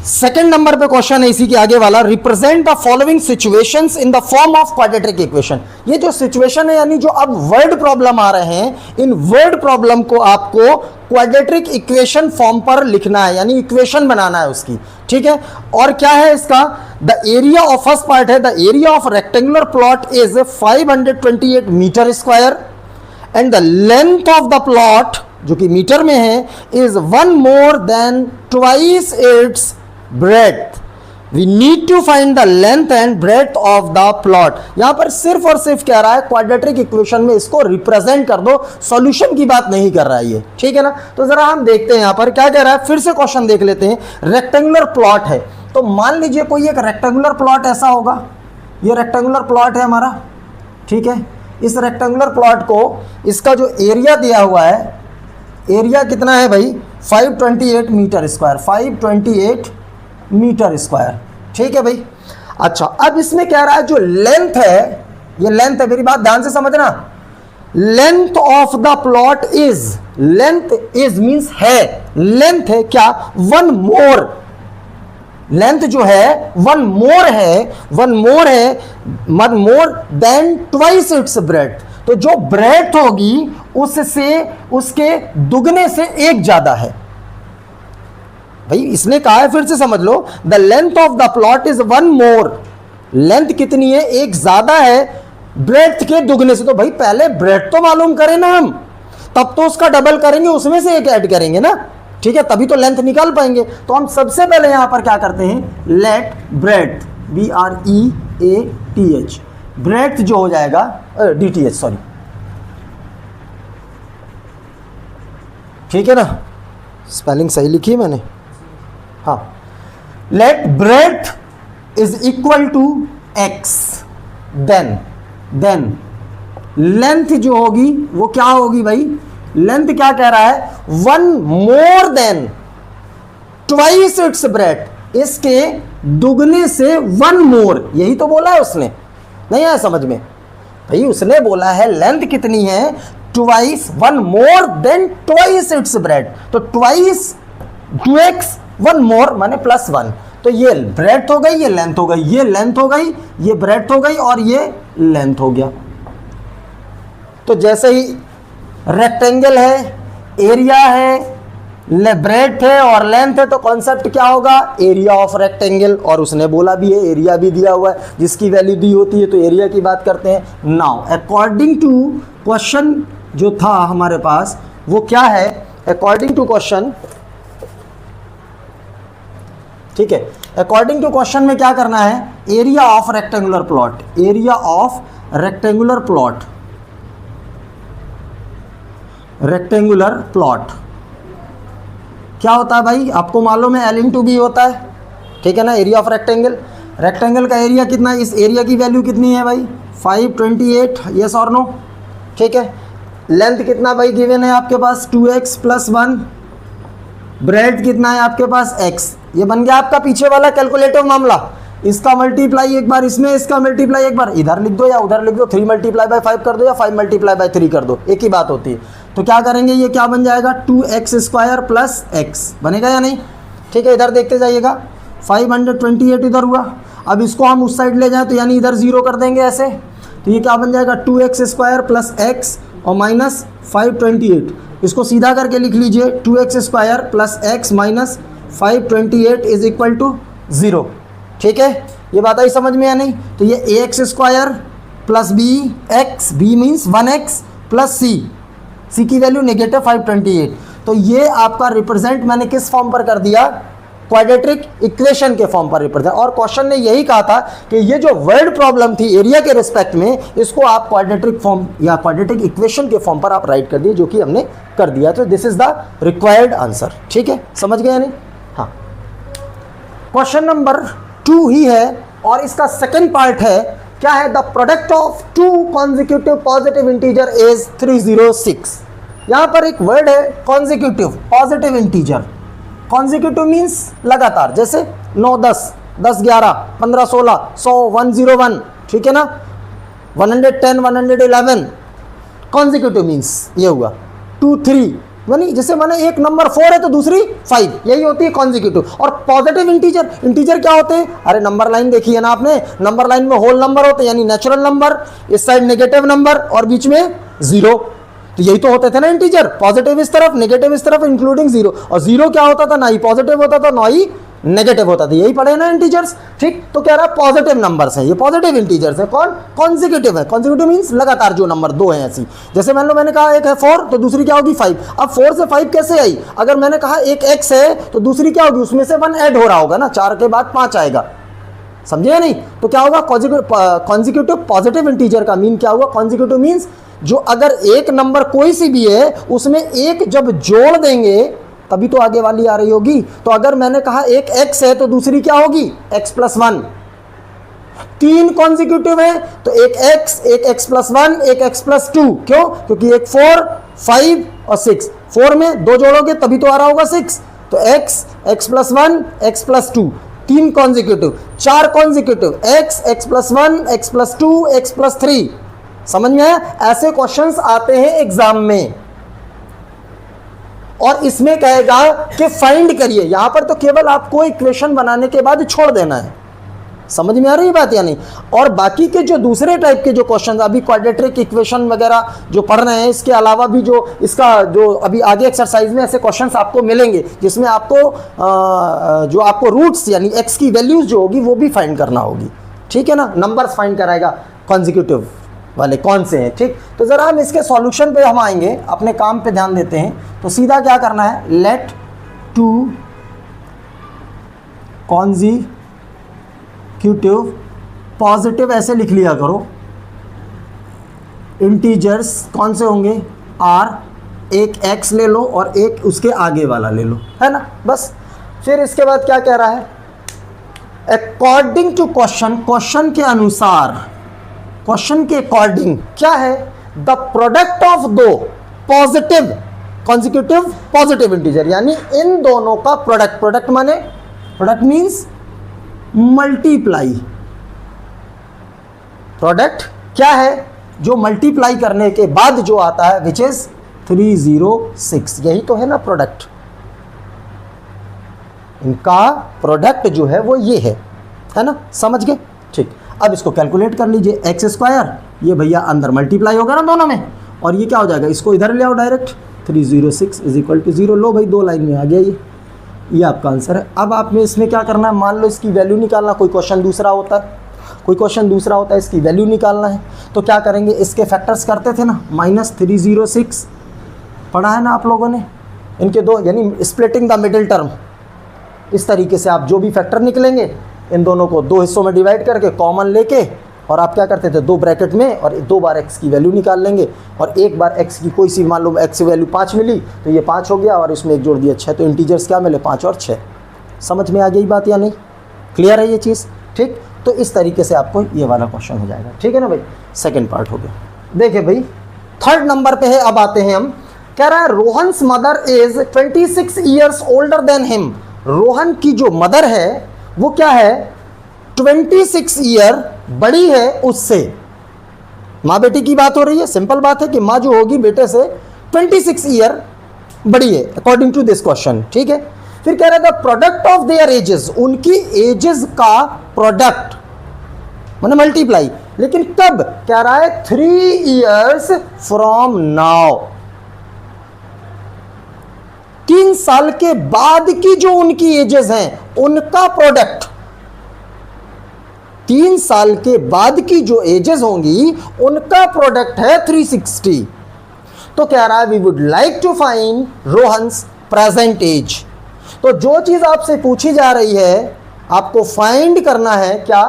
Second number पे question है इसी के आगे वाला, represent the following situations in the form of quadratic equation. ये जो सिचुएशन है यानी जो अब वर्ड प्रॉब्लम आ रहे हैं, इन वर्ड प्रॉब्लम को आपको क्वाड्रेटिक इक्वेशन फॉर्म पर लिखना है, यानी इक्वेशन बनाना है उसकी, ठीक है। और क्या है इसका, the area of first part है, the area of rectangular plot is 528 metre square and the length of the plot, जो कि मीटर में है, is 1 more than twice its breadth. We need to find the length and breadth of the plot. यहां पर सिर्फ और सिर्फ कह रहा है क्वाड्रेटिक इक्वेशन में इसको रिप्रेजेंट कर दो, सॉल्यूशन की बात नहीं कर रहा है ये, ठीक है ना। तो जरा हम देखते हैं यहां पर क्या कह रहा है, फिर से क्वेश्चन देख लेते हैं। रेक्टेंगुलर प्लॉट है, तो मान लीजिए कोई एक रेक्टेंगुलर प्लॉट ऐसा होगा, ये रेक्टेंगुलर प्लॉट है हमारा, ठीक है। इस रेक्टेंगुलर प्लॉट को, इसका जो एरिया दिया हुआ है, एरिया कितना है भाई, 528 मीटर स्क्वायर, 528 मीटर स्क्वायर, ठीक है भाई। अच्छा, अब इसमें कह रहा है जो लेंथ है, ये लेंथ है, मेरी बात ध्यान से समझना, length of the plot is, length is means है, लेंथ है क्या, 1 more, लेंथ जो है 1 more है, 1 more है, 1 more than twice its breadth। तो जो ब्रेथ होगी उससे, उसके दुगने से एक ज्यादा है भाई। इसने कहा है, फिर से समझ लो, the length of the plot is 1 more, length कितनी है, एक ज्यादा है ब्रेथ के दुगने से। तो भाई पहले ब्रेथ तो मालूम करें ना हम, तब तो उसका डबल करेंगे, उसमें से एक ऐड करेंगे ना, ठीक है, तभी तो लेंथ निकाल पाएंगे। तो हम सबसे पहले यहां पर क्या करते हैं, लेट ब्रेथ, BREATH, ब्रेथ जो हो जाएगा DTH, सॉरी, ठीक है ना, स्पेलिंग सही लिखी है मैंने, हाँ। Let breadth is equal to x, then length जो होगी वो क्या होगी भाई, लेंथ क्या कह रहा है, 1 more than twice its breadth, इसके दुगने से 1 more, यही तो बोला है उसने, नहीं आया समझ में भाई, उसने बोला है लेंथ कितनी है, twice, 1 more than twice its breadth, तो ट्वाइस 2x 1 more माने +1, तो ये ब्रेथ हो गई, ये लेंथ हो गई, ये लेंथ हो गई, ये ब्रेथ हो गई और ये लेंथ हो गया। तो जैसे ही रेक्टेंगल है, एरिया है, ब्रेथ है और लेंथ है, तो कॉन्सेप्ट क्या होगा, एरिया ऑफ रेक्टेंगल। और उसने बोला भी है, एरिया भी दिया हुआ है, जिसकी वैल्यू दी होती है तो एरिया की बात करते हैं। नाउ अकॉर्डिंग टू क्वेश्चन जो था हमारे पास, वो क्या है, अकॉर्डिंग टू क्वेश्चन, ठीक है, अकॉर्डिंग टू क्वेश्चन में क्या करना है, area of rectangular plot, area of rectangular plot, rectangular plot क्या होता है भाई, आपको मालूम है, L/B होता है, ठीक है ना, एरिया ऑफ रेक्टेंगल। रेक्टेंगल का एरिया कितना है, इस एरिया की वैल्यू कितनी है भाई, 528, यस और नो, ठीक है। लेंथ कितना भाई गिवन है आपके पास, 2x + 1, ब्रेथ कितना है आपके पास, x। ये बन गया आपका पीछे वाला कैलकुलेटिव मामला। इसका मल्टीप्लाई एक बार इसमें, इसका मल्टीप्लाई एक बार इधर लिख दो या उधर लिख दो, 3 × 5 कर दो या 5 × 3 कर दो, एक ही बात होती है। तो क्या करेंगे, ये क्या बन जाएगा, 2x² + x बनेगा या नहीं, ठीक है। इधर देखते जाइएगा, 528 इधर हुआ, अब इसको हम उस साइड ले जाएं तो यानी इधर 0 कर देंगे ऐसे, तो ये क्या बन जाएगा, 2x² + x और माइनस 528, इसको सीधा करके लिख लीजिए, 2x² + x - 528 is equal to 0, ठीक है। ये बात आई समझ में या नहीं। तो ये ax² + bx, b means 1x + c की वैल्यू -528। तो ये आपका रिप्रेजेंट मैंने किस फॉर्म पर कर दिया, क्वाड्रेटिक इक्वेशन के फॉर्म पर रिप्रेजेंट। और क्वेश्चन ने यही कहा था कि ये जो वर्ड प्रॉब्लम थी एरिया के रिस्पेक्ट में, इसको आप क्वाड्रेटिक फॉर्म या क्वाड्रेटिक इक्वेशन के फॉर्म पर आप राइट कर दिए, जो कि हमने कर दिया। तो this is the required answer, ठीक है, समझ गए नहीं। हाँ, क्वेश्चन नंबर 2 ही है और इसका सेकंड पार्ट है, क्या है, the product of 2 consecutive positive integer is 306। यहां पर एक वर्ड है consecutive positive integer. Consecutive means लगातार, जैसे 9 10, 10 11, 15 16, 100 101, ठीक है ना, 110 111, कॉन्जिक्यूटिव मीन्स ये हुआ। 2 3 यानी जैसे माने एक नंबर 4 है तो दूसरी 5, यही होती है कॉन्जिक्यूटिव। और पॉजिटिव इंटीजर, इंटीजर क्या होते हैं? अरे नंबर लाइन देखी है ना आपने, नंबर लाइन में होल नंबर होते हैं यानी नेचुरल नंबर, इस साइड नेगेटिव नंबर और बीच में 0। तो यही तो होते थे ना इंटीजर, पॉजिटिव इस तरफ नेगेटिव इस तरफ इंक्लूडिंग 0। और 0 क्या होता था? ना ही पॉजिटिव होता था ना ही नेगेटिव होता था, यही पढ़े ना इंटीजर्स। ठीक, तो कह रहा है पॉजिटिव नंबर्स है, ये पॉजिटिव इंटीजर्स है। कौन? कॉन्जिक्यूटिव है। कॉन्जिक्यूटिव मींस लगातार जो नंबर दो हैं ऐसी, जैसे मान लो मैंने कहा एक है 4 तो दूसरी क्या होगी 5। अब 4 से 5 कैसे आई? अगर मैंने कहा एक x है तो दूसरी क्या होगी, उसमें से 1 ऐड हो रहा होगा ना, 4 के बाद 5 आएगा, समझे या नहीं? तो क्या होगा? कॉन्जिक्यूटिव पॉजिटिव इंटीजर का मीन क्या हुआ? कॉन्जिक्यूटिव मींस जो अगर एक नंबर कोई सी भी है उसमें एक जब जोड़ देंगे तभी तो आगे वाली आ रही होगी। तो अगर मैंने कहा एक x है तो दूसरी क्या होगी? x + 1। 3 कॉन्जिक्यूटिव है तो एक x, एक x + 1, एक x + 2। क्यों? क्योंकि एक 4, 5 और 6, 4 में 2 जोड़ोगे तभी तो आ रहा होगा 6। तो x, x + 1, x + 2, 3 consecutive. 4 consecutive x, x + 1, x + 2, x + 3। समझ में आया? ऐसे क्वेश्चंस आते हैं एग्जाम में। और इसमें कहेगा कि फाइंड करिए, यहां पर तो केवल आपको इक्वेशन बनाने के बाद छोड़ देना है। समझ में आ रही बात या नहीं? और बाकी के जो दूसरे टाइप के जो क्वेश्चन, अभी क्वाड्रेटिक इक्वेशन वगैरह जो पढ़ रहे हैं, इसके अलावा भी जो इसका जो अभी आगे एक्सरसाइज में ऐसे क्वेश्चंस आपको मिलेंगे जिसमें आपको जो आपको रूट्स यानी x की वैल्यूज जो होगी वो भी फाइंड करना होगी। ठीक है ना? नंबर्स फाइंड कराएगा कॉन्जिक्यूटिव वाले कौन से हैं। ठीक, तो जरा हम इसके सॉल्यूशन पे हम आएंगे, अपने काम पे ध्यान देते हैं। तो सीधा क्या करना है, लेट 2 कॉन्जिक्यूटिव पॉजिटिव ऐसे लिख लिया करो, इंटीजर्स कौन से होंगे? r, एक x ले लो और एक उसके आगे वाला ले लो, है ना? बस फिर इसके बाद क्या कह रहा है? अकॉर्डिंग टू क्वेश्चन, क्वेश्चन के अनुसार, क्वेश्चन के अकॉर्डिंग क्या है? द प्रोडक्ट ऑफ दो पॉजिटिव कॉन्जिक्यूटिव पॉजिटिव इंटीजर, यानी इन दोनों का प्रोडक्ट, प्रोडक्ट माने प्रोडक्ट मींस मल्टीप्लाई। प्रोडक्ट क्या है? जो मल्टीप्लाई करने के बाद जो आता है, विच इज 306, यही तो है ना प्रोडक्ट। इनका प्रोडक्ट जो है वो ये है ना? समझ गए? ठीक, अब इसको कैलकुलेट कर लीजिए। x², ये भैया अंदर मल्टीप्लाई होगा ना दोनों में, और ये क्या हो जाएगा? इसको इधर ले आओ डायरेक्ट, 306 = 0। लो भाई, 2 लाइन में आ गया ये आपका आंसर है। अब आप में इसमें क्या करना है? मान लो इसकी वैल्यू निकालना, कोई क्वेश्चन दूसरा होता है, इसकी वैल्यू निकालना है। तो क्या करेंगे? इसके फैक्टर्स करते थे ना, -306 पढ़ा है ना आप लोगों ने, इनके दो यानी स्प्लिटिंग द मिडिल टर्म। इस तरीके से आप जो भी फैक्टर निकलेंगे इन दोनों को 2 हिस्सों में डिवाइड करके कॉमन लेके, और आप क्या करते थे? 2 ब्रैकेट में और 2 बार x की वैल्यू निकाल लेंगे, और एक बार x की कोई सी, मान लो x की वैल्यू 5 मिली तो ये 5 हो गया, और इसमें एक जोड़ दिया 6, तो इंटीजर्स क्या मिले? 5 और 6। समझ में आ गई बात या नहीं? क्लियर है ये चीज़? ठीक, तो इस तरीके से आपको ये वाला क्वेश्चन हो जाएगा। ठीक है ना भाई? सेकेंड पार्ट हो गया। देखिए भाई, 3rd नंबर पे है, अब आते हैं हम। कह रहा है Rohan's mother is 26 years older than him. Rohan की जो मदर है वो क्या है? 26 ईयर बड़ी है उससे। माँ बेटी की बात हो रही है, सिंपल बात है कि माँ जो होगी बेटे से 26 ईयर बड़ी है अकॉर्डिंग टू दिस क्वेश्चन। ठीक है, फिर कह रहा है the product of their edges, उनकी एजेस का प्रोडक्ट माने मल्टीप्लाई, लेकिन कब? कह रहा है 3 इयर्स फ्रॉम नाउ, 3 साल के बाद की जो उनकी एजेस हैं उनका प्रोडक्ट, 3 साल के बाद की जो एजेस होंगी उनका प्रोडक्ट है 360। तो कह रहा है we would like to find Rohan's present age. तो जो चीज आपसे पूछी जा रही है आपको फाइंड करना है क्या?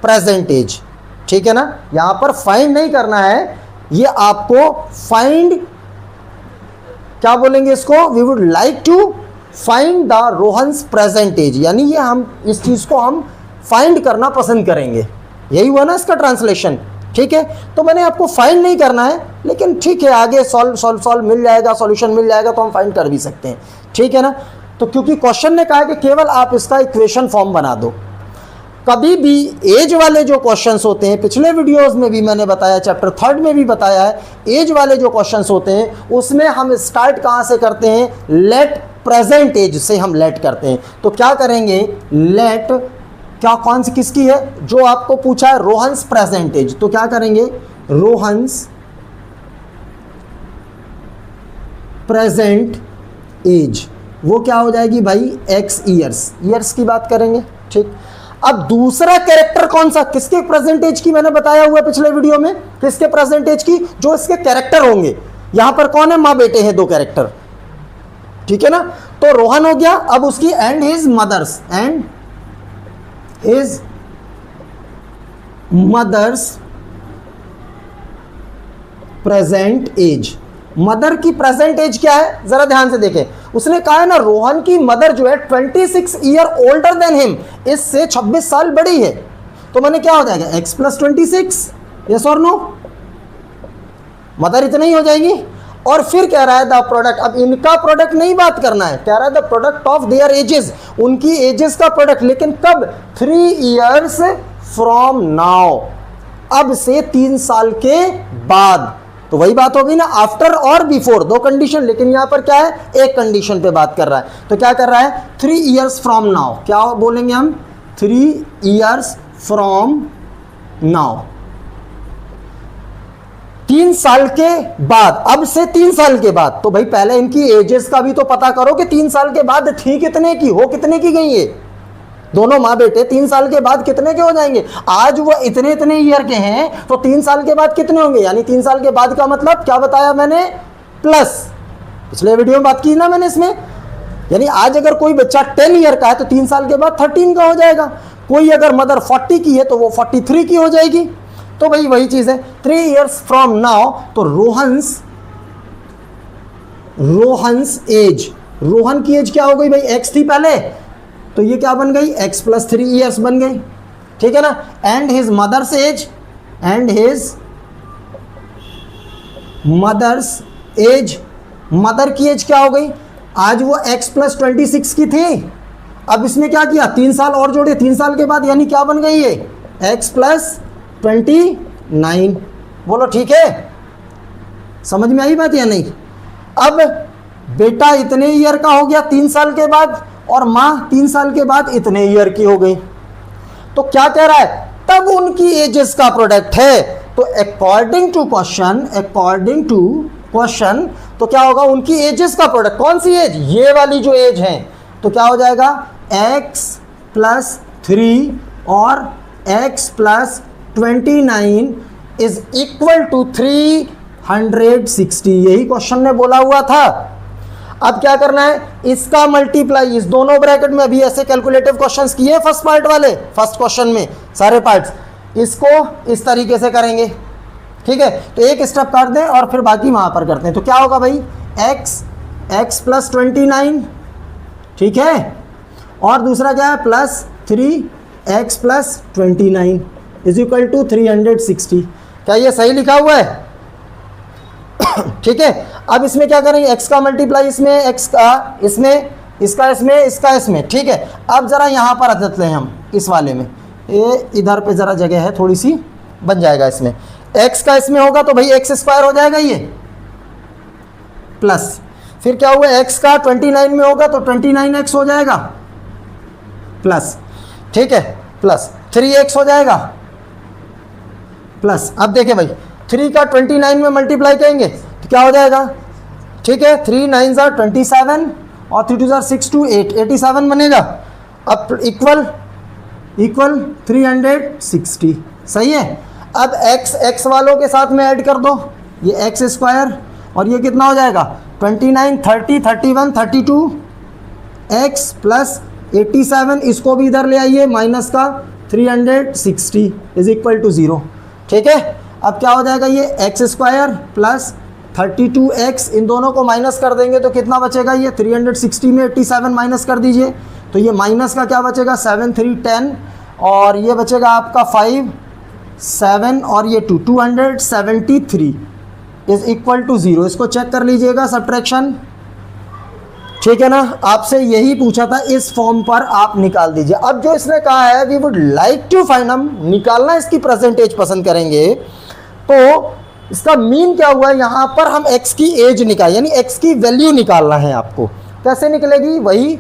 Present age. ठीक है ना? यहां पर फाइंड नहीं करना है, ये आपको फाइंड क्या बोलेंगे इसको? We would like to find the Rohan's present age, यानी ये हम इस चीज को हम फाइंड करना पसंद करेंगे। यही हुआ ना इसका ट्रांसलेशन। ठीक है, तो मैंने आपको फाइंड नहीं करना है, लेकिन ठीक है आगे सॉल्व मिल जाएगा, सॉल्यूशन मिल जाएगा तो हम फाइंड कर भी सकते हैं। ठीक है ना? तो क्योंकि क्वेश्चन ने कहा कि केवल आप इसका इक्वेशन फॉर्म बना दो। कभी भी एज वाले जो क्वेश्चंस होते हैं, पिछले वीडियोस में भी मैंने बताया, चैप्टर 3 में भी बताया है, एज वाले जो क्वेश्चंस होते हैं उसमें हम स्टार्ट कहाँ से करते हैं, लेट प्रेजेंट एज से हम लेट करते हैं। तो क्या करेंगे, लेट क्या कौन सी किसकी है, जो आपको पूछा है रोहन्स प्रेजेंट एज, तो क्या करेंगे, रोहन्स प्रेजेंट एज, वो क्या हो जाएगी भाई, एक्स ईयर्स, ईयर्स की बात करेंगे। ठीक, अब दूसरा कैरेक्टर कौन सा, किसके प्रेजेंटेज की मैंने बताया हुआ है पिछले वीडियो में, किसके प्रेजेंटेज की, जो इसके कैरेक्टर होंगे। यहां पर कौन है, माँ बेटे हैं दो कैरेक्टर, ठीक है ना। तो रोहन हो गया, अब उसकी and his mother's, and his mother's present age, mother की प्रेजेंट एज क्या है, जरा ध्यान से देखें। उसने कहा है ना, रोहन की मदर जो है 26 ईयर ओल्डर देन हिम, इससे 26 साल बड़ी है। तो मैंने क्या हो जाएगा, x प्लस 26, यस और नो, मदर इतनी ही हो जाएगी। और फिर कह रहा है द प्रोडक्ट, अब इनका प्रोडक्ट नहीं बात करना है, कह रहा है the product of their edges, उनकी एजेस का प्रोडक्ट, लेकिन कब, 3 ईयर्स फ्रॉम नाउ, अब से 3 साल के बाद। तो वही बात होगी ना, आफ्टर और बिफोर, दो कंडीशन, लेकिन यहां पर क्या है, एक कंडीशन पे बात कर रहा है। तो क्या कर रहा है, 3 ईयर्स फ्रॉम नाउ, क्या बोलेंगे हम, 3 ईयर्स फ्रॉम नाउ, 3 साल के बाद, अब से 3 साल के बाद। तो भाई पहले इनकी एजेस का भी तो पता करो कि 3 साल के बाद थी कितने की, हो कितने की गई है, दोनों माँ बेटे 3 साल के बाद कितने के हो जाएंगे। आज वो इतने इतने ईयर के हैं, तो 3 साल के बाद कितने होंगे, यानी 3 साल के बाद का मतलब क्या बताया मैंने, प्लस, पिछले वीडियो में बात की ना मैंने इसमें, यानी आज अगर कोई बच्चा 10 ईयर का है तो 3 साल के बाद 13 का हो जाएगा। कोई अगर मदर 40 की है तो वो 43 की हो जाएगी। तो भाई वही चीज है, 3 ईयर्स फ्रॉम नाउ, तो रोहन्स एज, रोहन की एज क्या हो गई भाई, एक्स थी पहले, तो ये क्या बन गई, x प्लस 3 ईयर्स बन गई, ठीक है ना। And his mother's age, and his mother's age, mother की एज क्या हो गई, आज वो x प्लस 26 की थी, अब इसने क्या किया, 3 साल और जोड़े 3 साल के बाद, यानी क्या बन गई ये, x प्लस 29। बोलो ठीक है, समझ में आई बात या नहीं। अब बेटा इतने ईयर का हो गया 3 साल के बाद, और माँ 3 साल के बाद इतने ईयर की हो गई। तो क्या कह रहा है, तब उनकी एजेस का प्रोडक्ट है। तो अकॉर्डिंग टू क्वेश्चन, तो क्या होगा, उनकी एजेस का प्रोडक्ट, कौन सी एज, ये वाली जो एज है, तो क्या हो जाएगा, x प्लस 3 और x plus 29 is equal to 360, यही क्वेश्चन ने बोला हुआ था। अब क्या करना है, इसका मल्टीप्लाई, इस दोनों ब्रैकेट में, अभी ऐसे कैलकुलेटिव क्वेश्चंस किए फर्स्ट पार्ट वाले, फर्स्ट क्वेश्चन में सारे पार्ट्स, इसको इस तरीके से करेंगे, ठीक है। तो एक स्टेप काट दें और फिर बाकी वहां पर करते हैं। तो क्या होगा भाई, x प्लस 29, ठीक है, और दूसरा क्या है, plus 3x plus 29 is equal to 360। क्या ये सही लिखा हुआ है, ठीक है। अब इसमें क्या करेंगे, x का मल्टीप्लाई इसमें, x का इसमें, इसका इसमें, इसका इसमें, ठीक है। अब जरा यहाँ पर रख लें हम इस वाले में, ये इधर पे जरा जगह है थोड़ी सी, बन जाएगा इसमें, x का इसमें होगा तो भाई x स्क्वायर हो जाएगा ये, प्लस फिर क्या हुआ, x का 29 में होगा तो 29x हो जाएगा, प्लस, ठीक है, प्लस 3x हो जाएगा, प्लस। अब देखें भाई, 3 का 29 में मल्टीप्लाई करेंगे तो क्या हो जाएगा, ठीक है, 3 9 are 27 और 3 2 are 6 2 8, 87 बनेगा। अब इक्वल 360, सही है। अब x वालों के साथ में ऐड कर दो, ये x स्क्वायर, और ये कितना हो जाएगा, 29 30 31 32 x प्लस 87, इसको भी इधर ले आइए, माइनस का 360 इज इक्वल टू 0, ठीक है। अब क्या हो जाएगा, ये x स्क्वायर प्लस 32x, इन दोनों को माइनस कर देंगे तो कितना बचेगा, ये 360 में 87 माइनस कर दीजिए, तो ये माइनस का क्या बचेगा, 7 3 10, और ये बचेगा आपका 5 7 और ये 273 इज इक्वल टू 0। इसको चेक कर लीजिएगा सब्ट्रैक्शन, ठीक है ना, आपसे यही पूछा था, इस फॉर्म पर आप निकाल दीजिए। अब जो इसने कहा है we would like to find, हम निकालना इसकी परसेंटेज पसंद करेंगे, तो इसका मीन क्या हुआ, यहां पर हम x की एज निकाल, यानी x की वैल्यू निकालना है आपको। कैसे निकलेगी, वही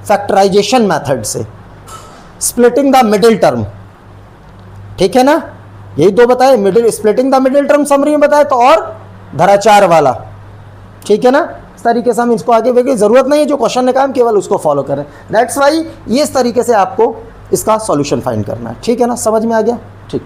फैक्टराइजेशन मेथड से, स्प्लिटिंग द मिडिल टर्म, ठीक है ना, यही दो बताए, middle splitting the middle term summary में बताया, तो और धराचार वाला, ठीक है ना। इस तरीके से हम इसको आगे बढ़े, जरूरत नहीं है जो क्वेश्चन ने कहा हम केवल उसको फॉलो करें। दैट्स वाई ये इस तरीके से आपको इसका सॉल्यूशन फाइंड करना है, ठीक है ना, समझ में आ गया, ठीक।